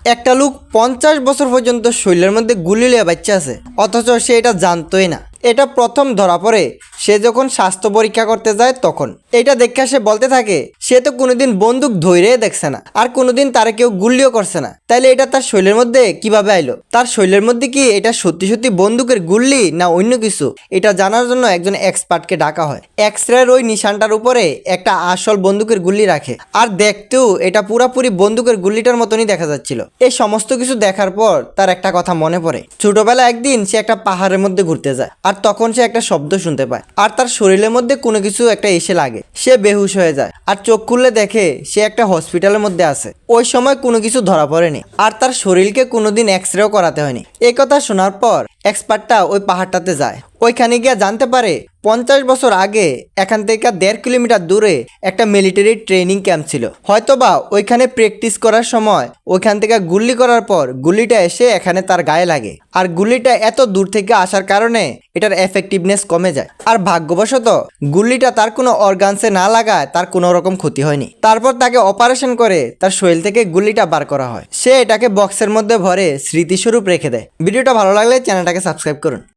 একটা লোক 50 বছর পর্যন্ত শরীরের মধ্যে গুলি লিয়ে বাচ্চা আছে, অথচ সে এটা জানতোই না। এটা প্রথম ধরা পড়ে সে যখন স্বাস্থ্য পরীক্ষা করতে যায় তখন। এটা দেখে সে বলতে থাকে সে তো কোনোদিন বন্দুক ধৈরে দেখছে না, আর কোনোদিন তারা কেউ গুলিও করছে না, তাইলে এটা তার শরীরের মধ্যে কিভাবে আইলো? তার শরীরের মধ্যে কি এটা সত্যি সত্যি বন্দুকের গুল্লি না অন্য কিছু? এটা জানার জন্য একজন এক্সপার্টকে ডাকা হয়। এক্সরের ওই নিশানটার উপরে একটা আসল বন্দুকের গুল্লি রাখে, আর দেখতেও এটা পুরাপুরি বন্দুকের গুল্লিটার মতনই দেখা যাচ্ছিল। এই সমস্ত কিছু দেখার পর তার একটা কথা মনে পড়ে। ছোটবেলা একদিন সে একটা পাহাড়ের মধ্যে ঘুরতে যায়, আর তখন সে একটা শব্দ শুনতে পায়, আর তার শরীরের মধ্যে কোনো কিছু একটা এসে লাগে। সে বেহুশ হয়ে যায়, আর চোখ খুললে দেখে সে একটা হসপিটালের মধ্যে আছে। ওই সময় কোনো কিছু ধরা পড়েনি, আর তার শরীরকে কোনোদিন এক্সরেও করাতে হয়নি। এই কথা শোনার পর এক্সপার্টটা ওই পাহাড়টাতে যায়। ওইখানে গিয়ে জানতে পারে 50 বছর আগে এখান থেকে 1.5 কিলোমিটার দূরে একটা মিলিটারি ট্রেনিং ক্যাম্প ছিল। হয়তোবা ওইখানে প্র্যাকটিস করার সময় ওইখান থেকে গুলি করার পর গুলিটা এসে এখানে তার গায়ে লাগে, আর গুলিটা এত দূর থেকে আসার কারণে এটার এফেক্টিভনেস কমে যায়। আর ভাগ্যবশত গুলিটা তার কোনো অর্গানসে না লাগায় তার কোনো রকম ক্ষতি হয়নি। তারপর তাকে অপারেশন করে তার শরীর থেকে গুলিটা বার করা হয়। সে এটাকে বক্সের মধ্যে ভরে স্মৃতিস্বরূপ রেখে দেয়। ভিডিওটা ভালো লাগলে চ্যানেলটাকে সাবস্ক্রাইব করুন।